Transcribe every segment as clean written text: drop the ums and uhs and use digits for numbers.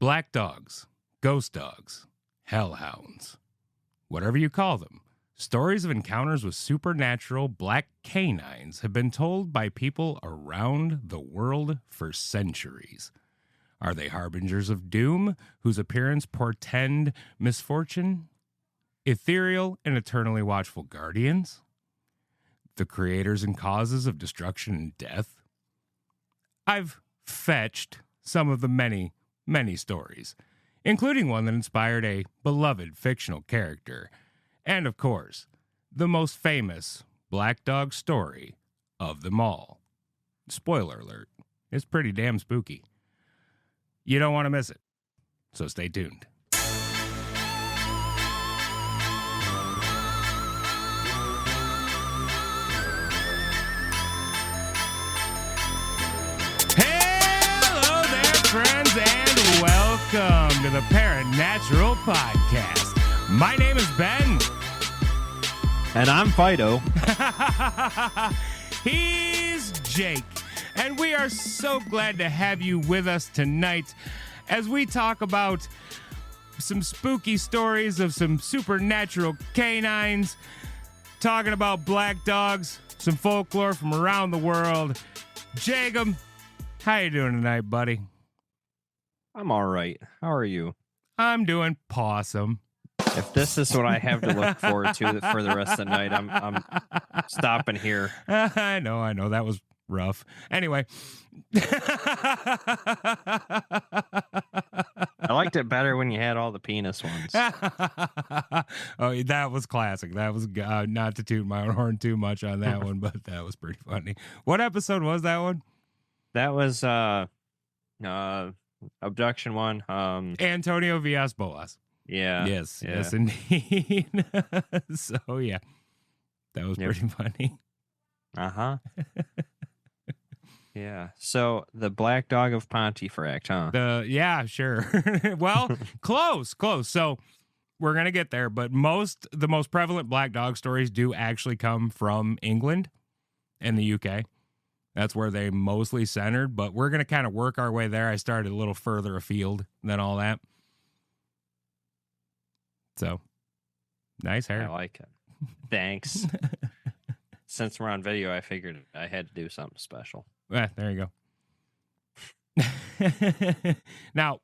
Black dogs, ghost dogs, hellhounds, whatever you call them, stories of encounters with supernatural black canines have been told by people around the world for centuries. Are they harbingers of doom, whose appearance portend misfortune? Ethereal and eternally watchful guardians? The creators and causes of destruction and death? I've fetched some of the many, many stories, including one that inspired a beloved fictional character, and of course, the most famous black dog story of them all. Spoiler alert, it's pretty damn spooky. You don't want to miss it, so stay tuned. Hello there, friends, and welcome to the Paranatural Podcast. My name is Ben. And I'm Fido. He's Jake. And we are so glad to have you with us tonight as we talk about some spooky stories of some supernatural canines, talking about black dogs, some folklore from around the world. Jacob, how you doing tonight, buddy? I'm all right. How are you? I'm doing pawsome. If this is what I have to look forward to for the rest of the night, I'm stopping here. I know. That was rough. Anyway. I liked it better when you had all the penis ones. Oh, that was classic. That was not to toot my own horn too much on that one, but that was pretty funny. What episode was that one? That was abduction one. Antonio Villas-Boas. Yeah. Yes, indeed. So yeah, that was pretty funny. Uh-huh. Yeah. So the Black Dog of Pontefract, huh? Yeah, sure. Well, close. So we're gonna get there, but the most prevalent black dog stories do actually come from England and the UK. That's where they mostly centered, but we're gonna kind of work our way there. I started a little further afield than all that. So nice hair. I like it. Thanks. Since we're on video, I figured I had to do something special. There you go. Now,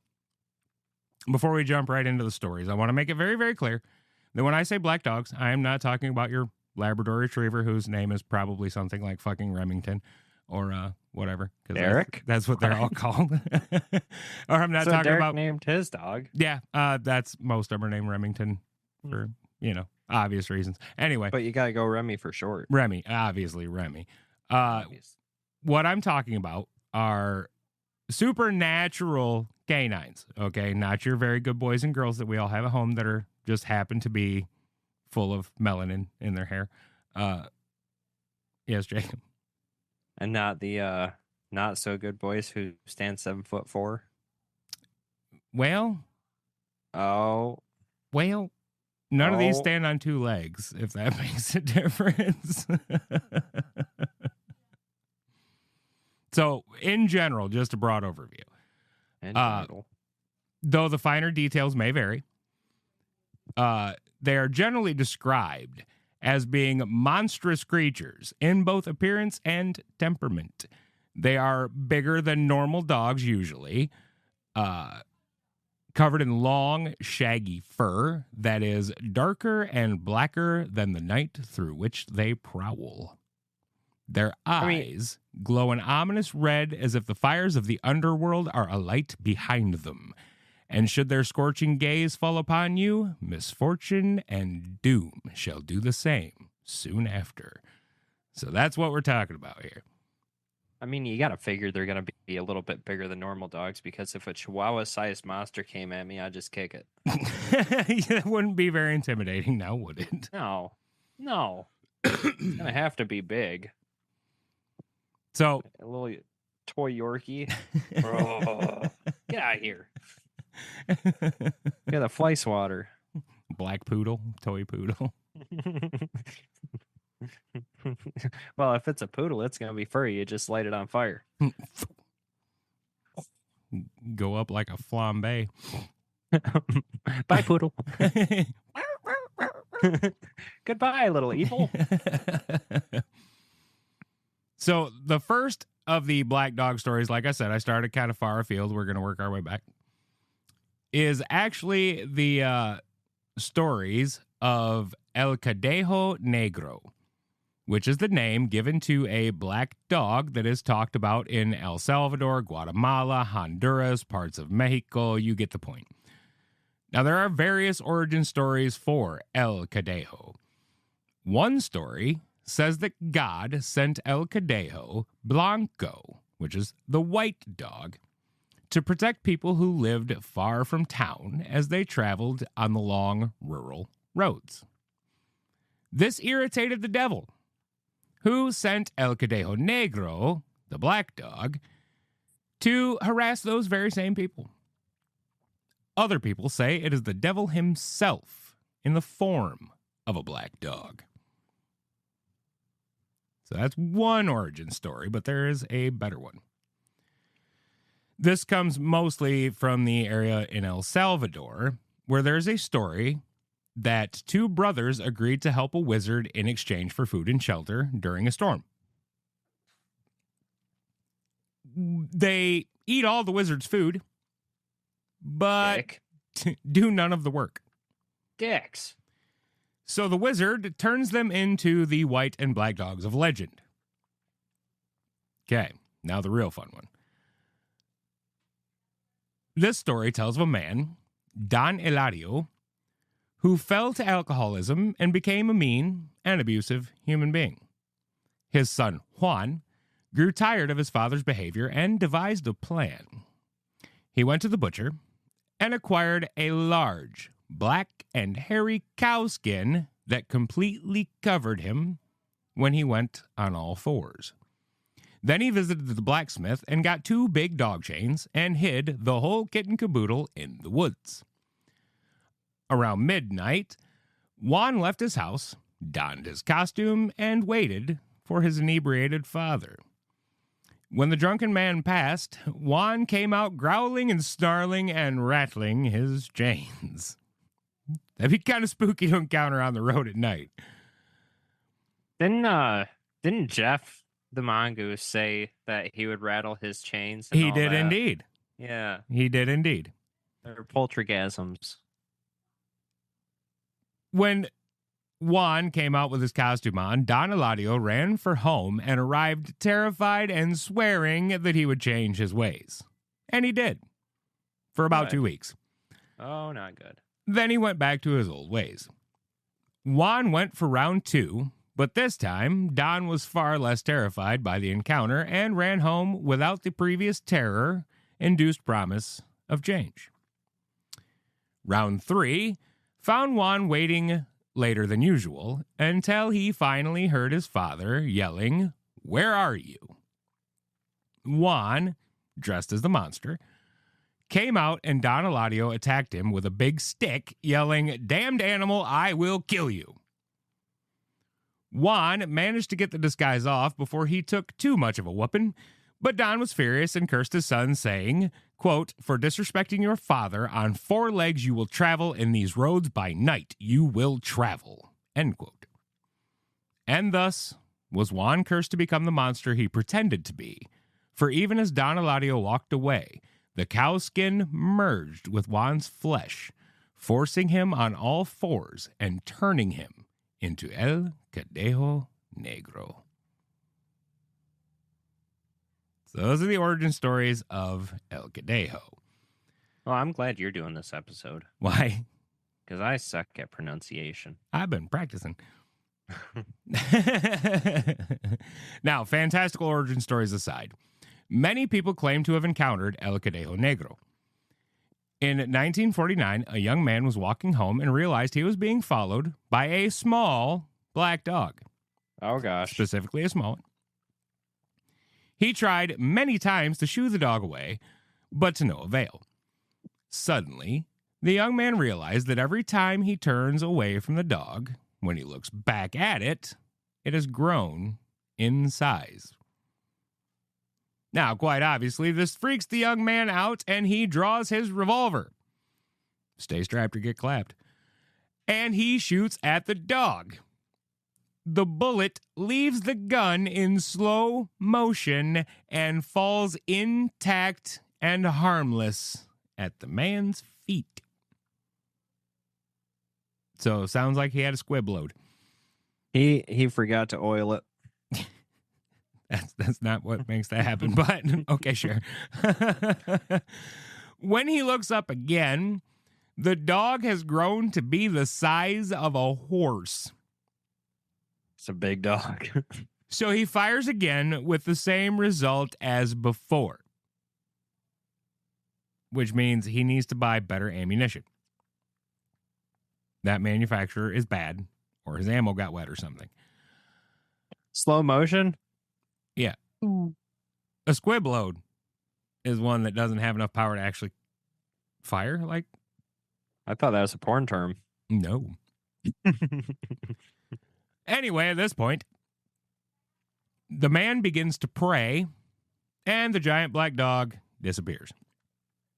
before we jump right into the stories, I want to make it very, very clear that when I say black dogs, I am not talking about your Labrador Retriever, whose name is probably something like fucking Remington or whatever. Derek? That's what they're all called. Or I'm not talking Derek about... named his dog. Yeah, that's most of them are named Remington for, obvious reasons. Anyway. But you got to go Remy for short. Remy, obviously Remy. Obvious. What I'm talking about are supernatural canines, okay? Not your very good boys and girls that we all have at home that are just happen to be full of melanin in their hair. Yes, Jacob. And not the not so good boys who stand 7'4". Well, none of these stand on two legs, if that makes a difference. So, in general, just a broad overview. Though the finer details may vary, they are generally described as being monstrous creatures in both appearance and temperament. They are bigger than normal dogs usually, covered in long, shaggy fur that is darker and blacker than the night through which they prowl. Their eyes glow an ominous red as if the fires of the underworld are alight behind them. And should their scorching gaze fall upon you, misfortune and doom shall do the same soon after. So that's what we're talking about here. I mean, you got to figure they're going to be a little bit bigger than normal dogs, because if a Chihuahua-sized monster came at me, I'd just kick it. That wouldn't be very intimidating now, would it? No. It's going to have to be big. So a little toy Yorkie. Oh, get out of here. Get a fly swatter. Black poodle, toy poodle. Well, if it's a poodle, it's going to be furry. You just light it on fire. go up like a flambe. Bye, poodle. Goodbye, little evil. So the first of the black dog stories, like I said, I started kind of far afield. We're going to work our way back. Is actually the stories of El Cadejo Negro, which is the name given to a black dog that is talked about in El Salvador, Guatemala, Honduras, parts of Mexico. You get the point. Now, there are various origin stories for El Cadejo. One story says that God sent El Cadejo Blanco, which is the white dog, to protect people who lived far from town as they traveled on the long rural roads. This irritated the devil, who sent El Cadejo Negro, the black dog, to harass those very same people. Other people say it is the devil himself in the form of a black dog. So that's one origin story, but there is a better one. This comes mostly from the area in El Salvador, where there's a story that two brothers agreed to help a wizard in exchange for food and shelter during a storm. They eat all the wizard's food, but do none of the work. Dicks. So the wizard turns them into the white and black dogs of legend. Okay, now the real fun one. This story tells of a man, Don Eladio, who fell to alcoholism and became a mean and abusive human being. His son, Juan, grew tired of his father's behavior and devised a plan. He went to the butcher and acquired a large, black and hairy cow skin that completely covered him when he went on all fours. Then he visited the blacksmith and got 2 big dog chains and hid the whole kit and caboodle in the woods. Around midnight, Juan left his house, donned his costume, and waited for his inebriated father. When the drunken man passed, Juan came out growling and snarling and rattling his chains. That'd be kind of spooky to encounter on the road at night. Didn't Jeff the mongoose say that he would rattle his chains? And He all did that? indeed. Yeah. He did indeed. They're poultrygasms. When Juan came out with his costume on, Don Eladio ran for home and arrived terrified and swearing that he would change his ways. And he did. For about 2 weeks. Oh, not good. Then he went back to his old ways. Juan went for round 2, but this time Don was far less terrified by the encounter and ran home without the previous terror-induced promise of change. Round 3 found Juan waiting later than usual until he finally heard his father yelling, "Where are you?" Juan, dressed as the monster, came out and Don Eladio attacked him with a big stick, yelling, "Damned animal, I will kill you." Juan managed to get the disguise off before he took too much of a whooping, but Don was furious and cursed his son, saying, quote, "For disrespecting your father, on 4 legs you will travel, in these roads by night you will travel," end quote. And thus was Juan cursed to become the monster he pretended to be, for even as Don Eladio walked away, the cow skin merged with Juan's flesh, forcing him on all 4s and turning him into El Cadejo Negro. So those are the origin stories of El Cadejo. Well, I'm glad you're doing this episode. Why? Because I suck at pronunciation. I've been practicing. Now, fantastical origin stories aside, many people claim to have encountered El Cadejo Negro. In 1949, a young man was walking home and realized he was being followed by a small black dog. Oh, gosh. Specifically a small one. He tried many times to shoo the dog away, but to no avail. Suddenly, the young man realized that every time he turns away from the dog, when he looks back at it, it has grown in size. Now, quite obviously, this freaks the young man out, and he draws his revolver. Stay strapped or get clapped. And he shoots at the dog. The bullet leaves the gun in slow motion and falls intact and harmless at the man's feet. So, sounds like he had a squib load. He forgot to oil it. That's not what makes that happen, but okay, sure. When he looks up again, the dog has grown to be the size of a horse. It's a big dog. So he fires again with the same result as before, which means he needs to buy better ammunition. That manufacturer is bad, or his ammo got wet or something. Slow motion? Yeah. A squib load is one that doesn't have enough power to actually fire. Like, I thought that was a porn term. no. Anyway, at this point, the man begins to pray, and the giant black dog disappears.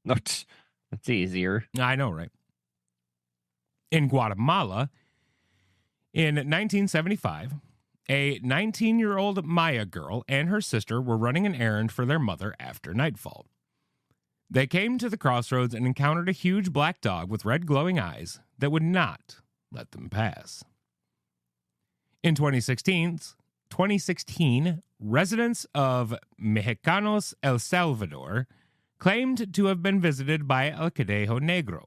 That's easier. I know, right? In Guatemala, in 1975, a 19-year-old Maya girl and her sister were running an errand for their mother after nightfall. They came to the crossroads and encountered a huge black dog with red glowing eyes that would not let them pass. In 2016, residents of Mexicanos, El Salvador, claimed to have been visited by El Cadejo Negro.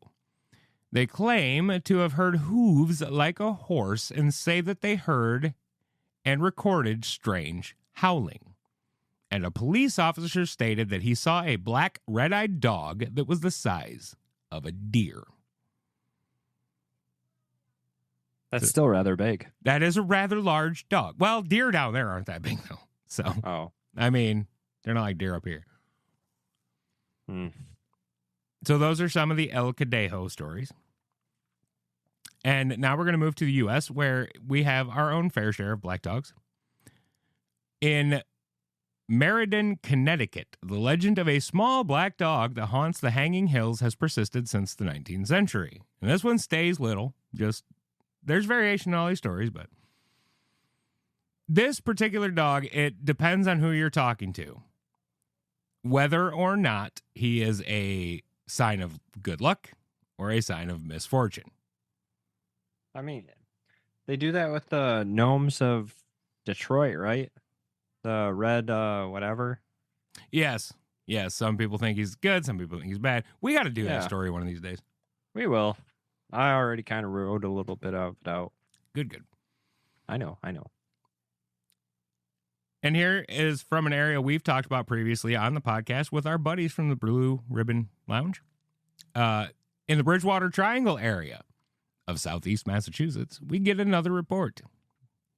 They claim to have heard hooves like a horse and say that they heard and recorded strange howling. And a police officer stated that he saw a black, red-eyed dog that was the size of a deer. That's still rather big. That is a rather large dog. Well, deer down there aren't that big, though. So, I mean, they're not like deer up here. So those are some of the El Cadejo stories. And now we're going to move to the U.S., where we have our own fair share of black dogs. In Meriden, Connecticut, the legend of a small black dog that haunts the hanging hills has persisted since the 19th century. And this one stays little. There's variation in all these stories, but this particular dog, it depends on who you're talking to. Whether or not he is a sign of good luck or a sign of misfortune. I mean, they do that with the gnomes of Detroit, right? The red, whatever. Yes. Some people think he's good. Some people think he's bad. We got to do that Yeah. story one of these days. We will. I already kind of wrote a little bit of it out. Good. I know. And here is from an area we've talked about previously on the podcast with our buddies from the Blue Ribbon Lounge. In the Bridgewater Triangle area of southeast Massachusetts, we get another report.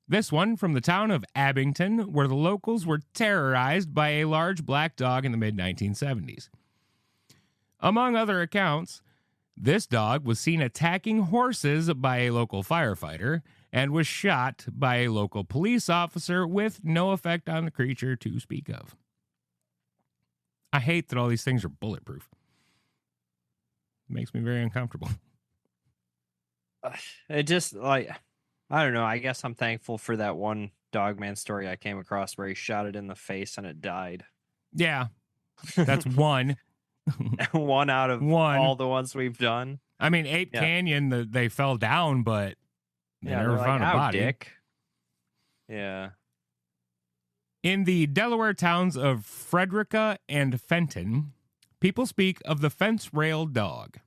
This one from the town of Abington, where the locals were terrorized by a large black dog in the mid-1970s. Among other accounts, this dog was seen attacking horses by a local firefighter and was shot by a local police officer with no effect on the creature to speak of. I hate that all these things are bulletproof. It makes me very uncomfortable. It just, like, I don't know. I guess I'm thankful for that one Dogman story I came across where he shot it in the face and it died. Yeah, that's one. One out of all the ones we've done. I mean, Ape Canyon, they fell down, but they never found a body. Dick. Yeah. In the Delaware towns of Frederica and Fenton, people speak of the fence rail dog.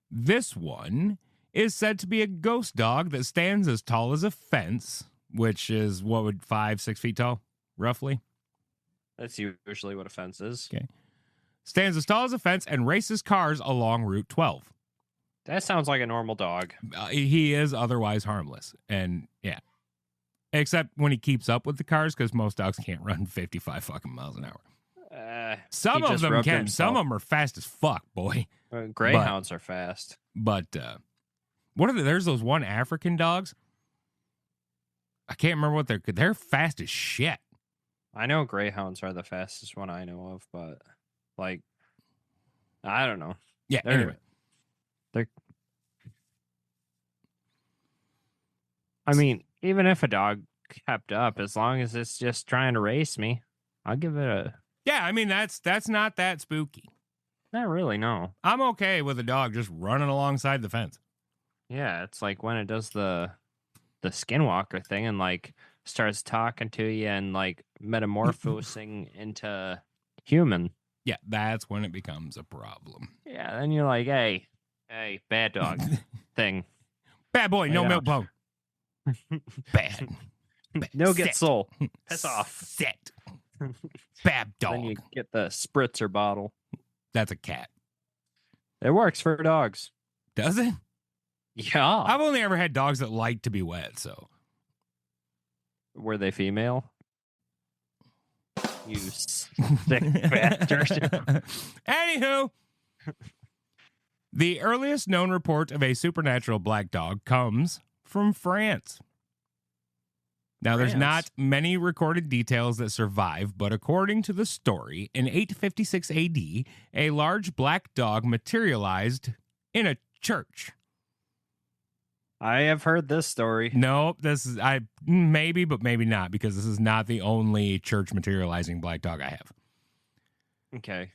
This one is said to be a ghost dog that stands as tall as a fence, which is, 5-6 feet tall, roughly? That's usually what a fence is. Okay. Stands as tall as a fence and races cars along Route 12. That sounds like a normal dog. He is otherwise harmless. And, yeah. Except when he keeps up with the cars, because most dogs can't run 55 fucking miles an hour. Some of them can. Some of them are fast as fuck, boy. Greyhounds are fast. But, there's those one African dogs. I can't remember what they're fast as shit. I know greyhounds are the fastest one I know of, but like I don't know. Yeah, They're anyway. they're I mean, even if a dog kept up, as long as it's just trying to race me, I'll give it a Yeah, I mean, that's not that spooky. not really, no. I'm okay with a dog just running alongside the fence. Yeah, it's like when it does the skinwalker thing and like starts talking to you and like metamorphosing into human. Yeah, that's when it becomes a problem. Yeah, then you're like, hey, bad dog thing. Bad boy, Lay no down. milk bone. Bad. No Sit. get soul. Piss off. Sit. Bad dog. Then you get the spritzer bottle. That's a cat. It works for dogs. Does it? Yeah. I've only ever had dogs that like to be wet, so. Were they female? You sick bastard. Anywho, the earliest known report of a supernatural black dog comes from France. Now, there's not many recorded details that survive, but according to the story, in 856 AD, a large black dog materialized in a church. I have heard this story. Nope, this is maybe, but maybe not, because this is not the only church materializing black dog I have. Okay.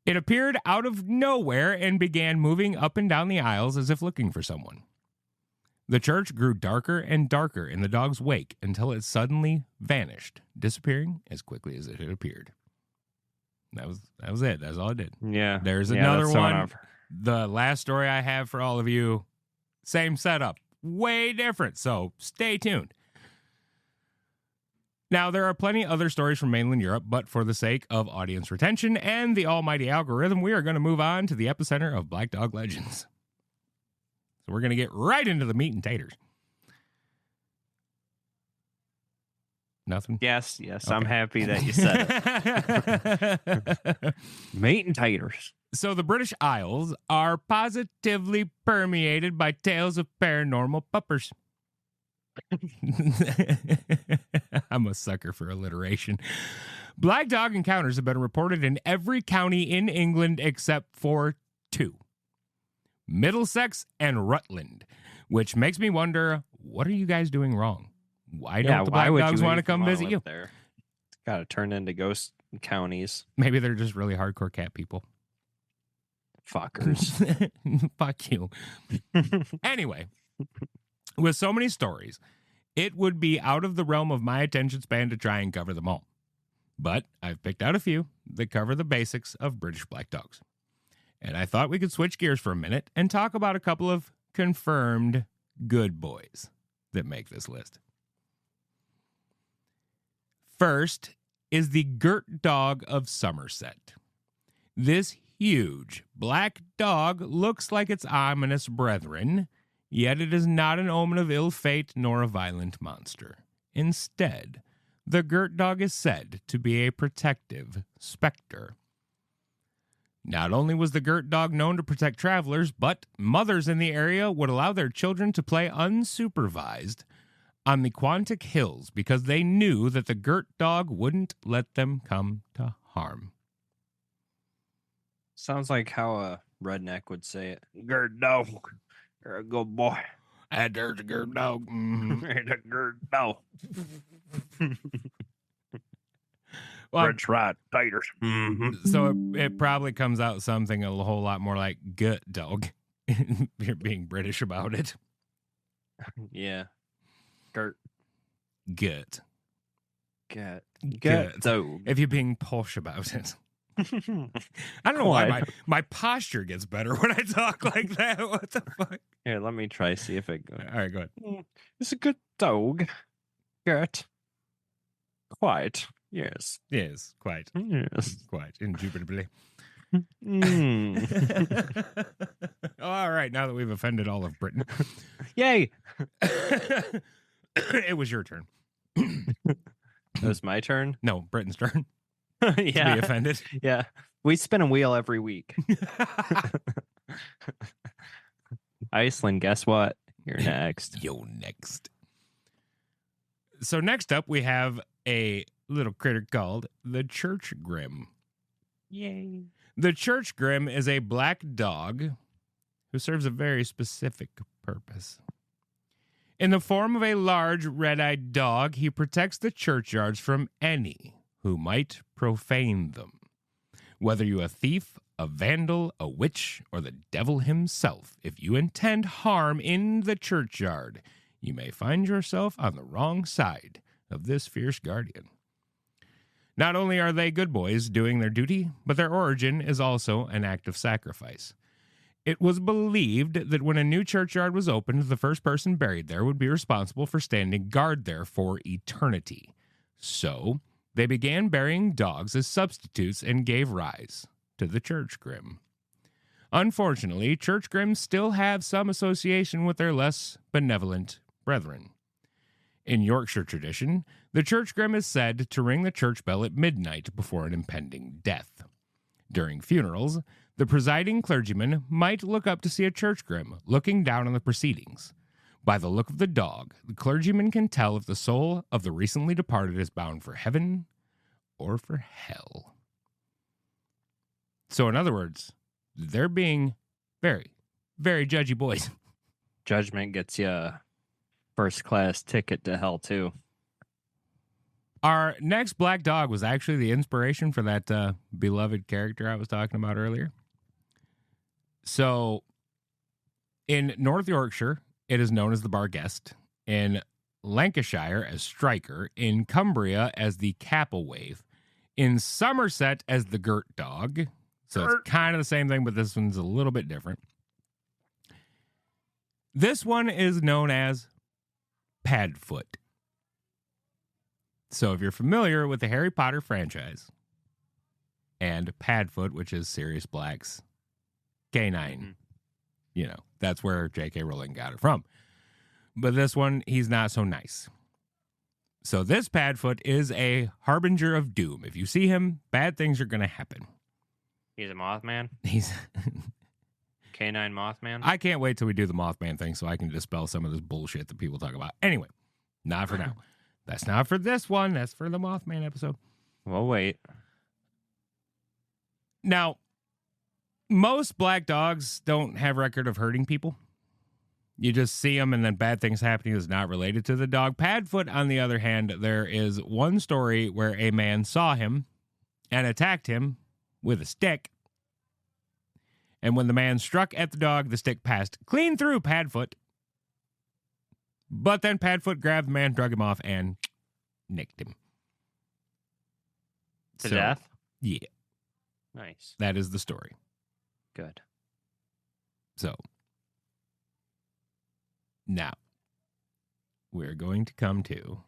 It appeared out of nowhere and began moving up and down the aisles as if looking for someone. The church grew darker and darker in the dog's wake until it suddenly vanished, disappearing as quickly as it had appeared. That was it. That's all it did. Yeah. There's another one. The last story I have for all of you, same setup, way different. So stay tuned. Now, there are plenty other stories from mainland Europe, but for the sake of audience retention and the almighty algorithm, we are going to move on to the epicenter of Black Dog legends. So we're going to get right into the meat and taters. Nothing? Yes, Okay. I'm happy that you said it. Meat and taters. So the British Isles are positively permeated by tales of paranormal puppers. I'm a sucker for alliteration. Black dog encounters have been reported in every county in England except for 2. Middlesex and Rutland, which makes me wonder, what are you guys doing wrong? Why don't the black dogs want to come visit you? There? It's got to turn into ghost counties. Maybe they're just really hardcore cat people. Fuckers. Fuck you. Anyway, with so many stories, it would be out of the realm of my attention span to try and cover them all. But I've picked out a few that cover the basics of British black dogs. And I thought we could switch gears for a minute and talk about a couple of confirmed good boys that make this list. First is the Girt Dog of Somerset. This huge black dog looks like its ominous brethren, yet it is not an omen of ill fate nor a violent monster. Instead, the Girt Dog is said to be a protective specter. Not only was the Girt Dog known to protect travelers, but mothers in the area would allow their children to play unsupervised on the Quantock Hills because they knew that the Girt Dog wouldn't let them come to harm. Sounds like how a redneck would say it. Girt dog. You're a good boy. And there's a Girt Dog. Mm-hmm. You're a girt dog. Well, French fried taters. Mm-hmm. so it probably comes out something a whole lot more like gut dog. You're being British about it. Yeah. Girt. Gut. Gut. Gut. Dog. If you're being posh about it. I don't know why my posture gets better when I talk like that. What the fuck? Here, let me try see if it goes. All right, go ahead. It's a good dog. Girt. Quiet. Yes. Yes, quite. Yes. Quite. Indubitably. Mm. All right, now that we've offended all of Britain. Yay. It was your turn. It was my turn? No, Britain's turn. To be Yeah. offended. Yeah. We spin a wheel every week. Iceland, guess what? You're next. Yo, next. So next up, we have a little critter called the church grim. Yay. The church grim is a black dog who serves a very specific purpose. In the form of a large red-eyed dog, he protects the churchyards from any who might profane them. Whether you a thief, a vandal, a witch, or the devil himself, if you intend harm in the churchyard, you may find yourself on the wrong side of this fierce guardian. Not only are they good boys doing their duty, but their origin is also an act of sacrifice. It was believed that when a new churchyard was opened, the first person buried there would be responsible for standing guard there for eternity. So, they began burying dogs as substitutes and gave rise to the church grim. Unfortunately, church grims still have some association with their less benevolent brethren. In Yorkshire tradition, the church grim is said to ring the church bell at midnight before an impending death. During funerals, the presiding clergyman might look up to see a church grim looking down on the proceedings. By the look of the dog, the clergyman can tell if the soul of the recently departed is bound for heaven or for hell. So, in other words, they're being very, very judgy boys. Judgment gets you a first-class ticket to hell, too. Our next black dog was actually the inspiration for that beloved character I was talking about earlier. So, in North Yorkshire, it is known as the Barguest. In Lancashire as Striker. In Cumbria as the Capelwaith. In Somerset as the Girt Dog. So it's kind of the same thing, but this one's a little bit different. This one is known as Padfoot. So if you're familiar with the Harry Potter franchise and Padfoot, which is Sirius Black's canine, you know, that's where J.K. Rowling got it from. But this one, he's not so nice. So this Padfoot is a harbinger of doom. If you see him, bad things are going to happen. He's a Mothman? He's Canine Mothman? I can't wait till we do the Mothman thing so I can dispel some of this bullshit that people talk about. Anyway, not for now. That's not for this one. That's for the Mothman episode. Well, wait. Now, most black dogs don't have record of hurting people. You just see them and then bad things happening is not related to the dog. Padfoot, on the other hand, there is one story where a man saw him and attacked him with a stick. And when the man struck at the dog, the stick passed clean through Padfoot. But then Padfoot grabbed the man, drug him off, and nicked him. To death? Yeah. Nice. That is the story. Good. So, now, we're going to come to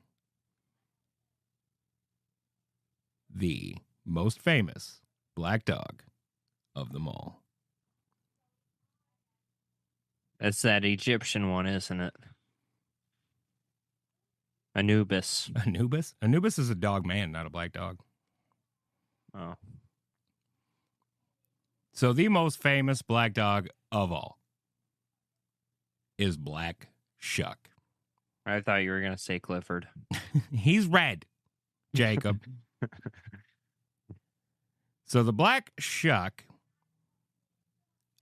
the most famous black dog of them all. It's that Egyptian one, isn't it? Anubis. Anubis? Anubis is a dog man, not a black dog. Oh. So the most famous black dog of all is Black Shuck. I thought you were going to say Clifford. He's red, Jacob. So the Black Shuck,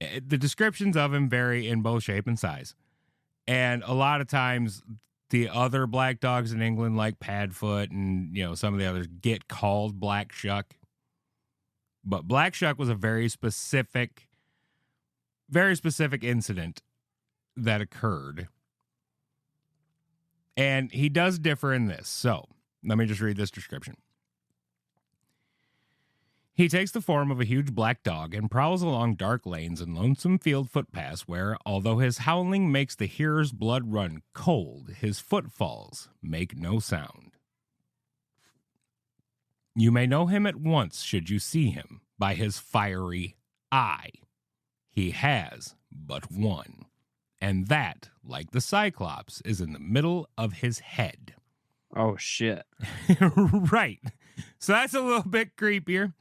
the descriptions of him vary in both shape and size. And a lot of times the other black dogs in England, like Padfoot and, you know, some of the others, get called Black Shuck. But Black Shuck was a very specific incident that occurred. And he does differ in this. So let me just read this description. He takes the form of a huge black dog and prowls along dark lanes and lonesome field footpaths where, although his howling makes the hearer's blood run cold, his footfalls make no sound. You may know him at once should you see him by his fiery eye. He has but one, and that, like the Cyclops, is in the middle of his head. Oh, shit. Right. So that's a little bit creepier.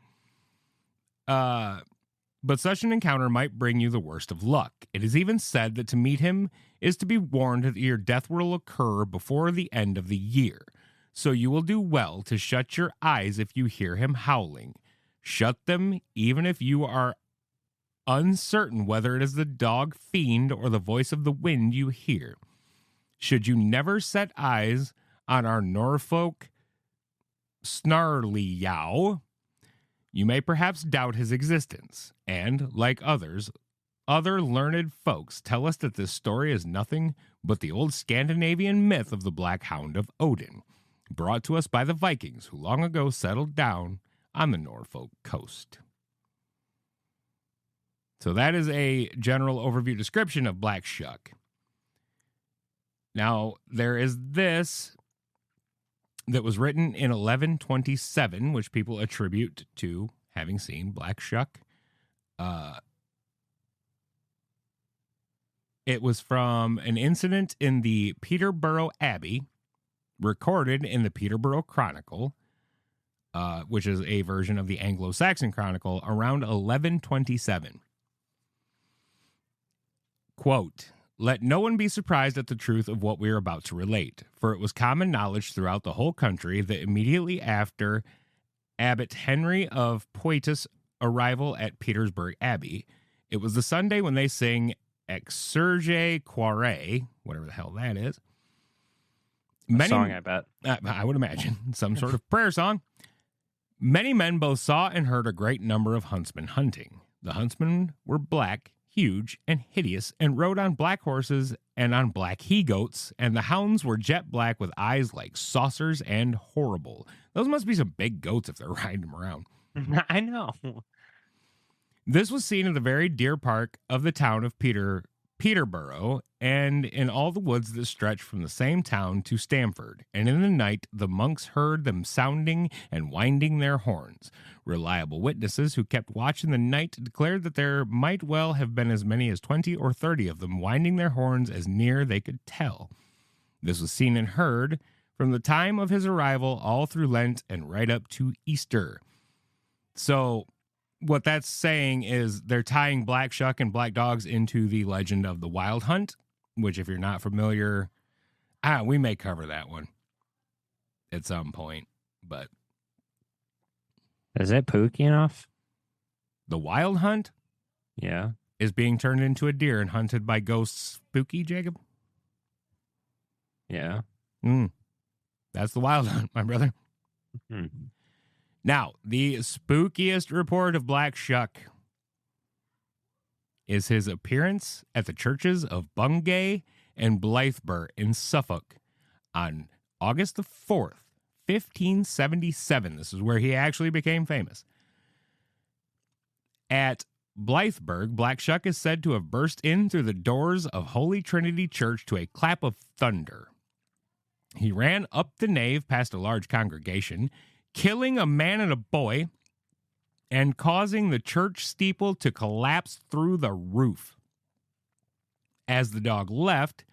But such an encounter might bring you the worst of luck. It is even said that to meet him is to be warned that your death will occur before the end of the year. So you will do well to shut your eyes if you hear him howling. Shut them even if you are uncertain whether it is the dog fiend or the voice of the wind you hear. Should you never set eyes on our Norfolk Snarleyow, you may perhaps doubt his existence, and, like other learned folks tell us that this story is nothing but the old Scandinavian myth of the Black Hound of Odin, brought to us by the Vikings who long ago settled down on the Norfolk coast. So that is a general overview description of Black Shuck. Now, there is this that was written in 1127, which people attribute to having seen Black Shuck. It was from an incident in the Peterborough Abbey, recorded in the Peterborough Chronicle, which is a version of the Anglo-Saxon Chronicle, around 1127. Quote, "Let no one be surprised at the truth of what we are about to relate, for it was common knowledge throughout the whole country that immediately after Abbot Henry of Poitou arrival at Petersburg Abbey, it was the Sunday when they sing Exsurge Quare, whatever the hell that is. A song, I bet. I would imagine. Some sort of prayer song. Many men both saw and heard a great number of huntsmen hunting. The huntsmen were black, huge, and hideous, and rode on black horses and on black he-goats, and the hounds were jet black with eyes like saucers and horrible. Those must be some big goats if they're riding them around. I know. This was seen in the very deer park of the town of Peterborough, and in all the woods that stretch from the same town to Stamford. And in the night the monks heard them sounding and winding their horns. Reliable witnesses who kept watch in the night declared that there might well have been as many as 20 or 30 of them winding their horns as near they could tell. This was seen and heard from the time of his arrival all through Lent and right up to Easter. So what that's saying is they're tying Black Shuck and black dogs into the legend of the Wild Hunt, which if you're not familiar, we may cover that one at some point, but is it pooky enough? The Wild Hunt? Yeah. Is being turned into a deer and hunted by ghosts spooky, Jacob? Yeah. That's the Wild Hunt, my brother. Now, the spookiest report of Black Shuck is his appearance at the churches of Bungay and Blythburgh in Suffolk on August the 4th, 1577. This is where he actually became famous. At Blythburgh, Black Shuck is said to have burst in through the doors of Holy Trinity Church to a clap of thunder. He ran up the nave past a large congregation, killing a man and a boy, and causing the church steeple to collapse through the roof. As the dog left,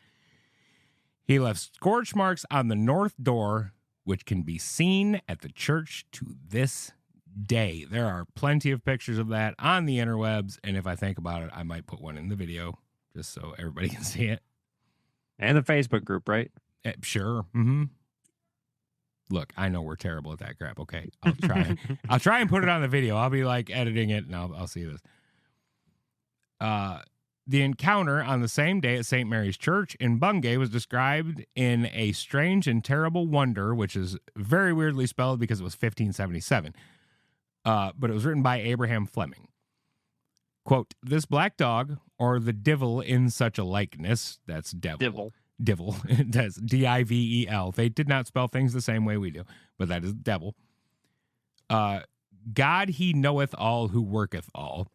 he left scorch marks on the north door, which can be seen at the church to this day. There are plenty of pictures of that on the interwebs, and if I think about it, I might put one in the video just so everybody can see it. And the Facebook group, right? Sure. Look, I know we're terrible at that crap. Okay, I'll try. I'll try and put it on the video. I'll be like editing it, and I'll see this. The encounter on the same day at St. Mary's Church in Bungay was described in A Strange and Terrible Wonder, which is very weirdly spelled because it was 1577. But it was written by Abraham Fleming. Quote, "This black dog, or the divil in such a likeness," that's devil. Divil. That's Divel. They did not spell things the same way we do, but that is devil. God he knoweth all who worketh all.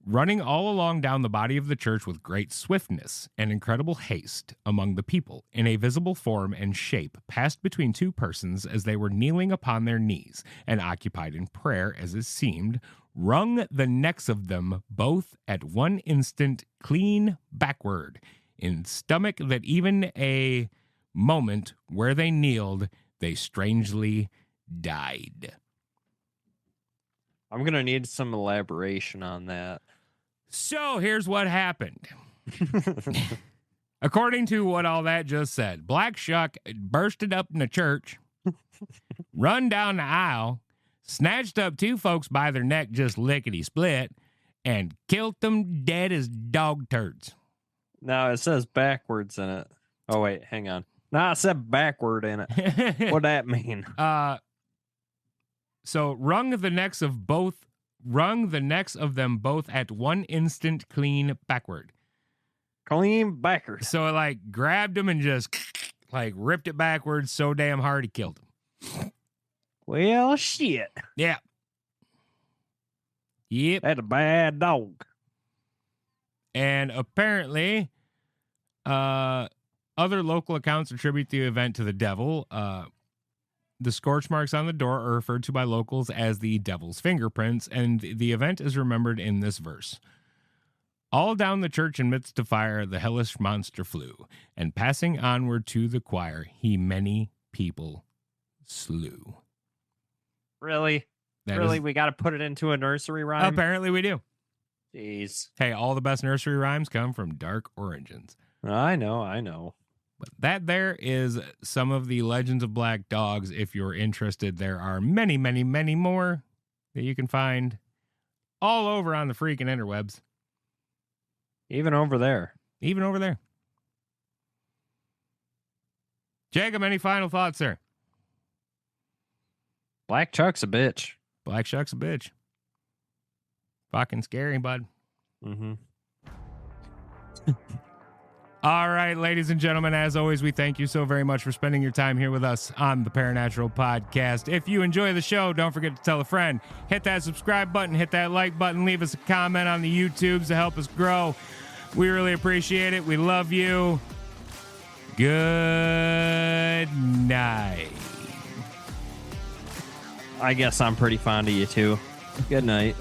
Running all along down the body of the church with great swiftness and incredible haste among the people, in a visible form and shape, passed between two persons as they were kneeling upon their knees, and occupied in prayer, as it seemed, wrung the necks of them both at one instant clean backward, in stomach that even a moment where they kneeled, they strangely died. I'm going to need some elaboration on that. So here's what happened. According to what all that just said, Black Shuck bursted up in the church run down the aisle, snatched up 2 folks by their neck just lickety-split, and killed them dead as dog turds. No, it says backwards in it. Oh, wait, hang on. No, it said backward in it. What'd that mean? So wrung the necks of them both at one instant clean backward. Clean backward. So it like grabbed him and just like ripped it backwards so damn hard he killed him. Well, shit. Yeah. Yep. That's a bad dog. And apparently, other local accounts attribute the event to the devil. The scorch marks on the door are referred to by locals as the devil's fingerprints, and the event is remembered in this verse. All down the church in midst of fire, the hellish monster flew, and passing onward to the choir, he many people slew. Really? We got to put it into a nursery rhyme? Apparently we do. Jeez. Hey, all the best nursery rhymes come from dark origins. I know. But that there is some of the Legends of Black Dogs. If you're interested, there are many, many, many more that you can find all over on the freaking interwebs. Even over there. Jacob, any final thoughts, sir? Black Chuck's a bitch. Black Chuck's a bitch. Fucking scary, bud. Mm-hmm. All right, ladies and gentlemen, as always, we thank you so very much for spending your time here with us on the Paranatural Podcast. If you enjoy the show, don't forget to tell a friend. Hit that subscribe button, hit that like button, leave us a comment on the YouTubes to help us grow. We really appreciate it. We love you. Good night. I guess I'm pretty fond of you, too. Good night.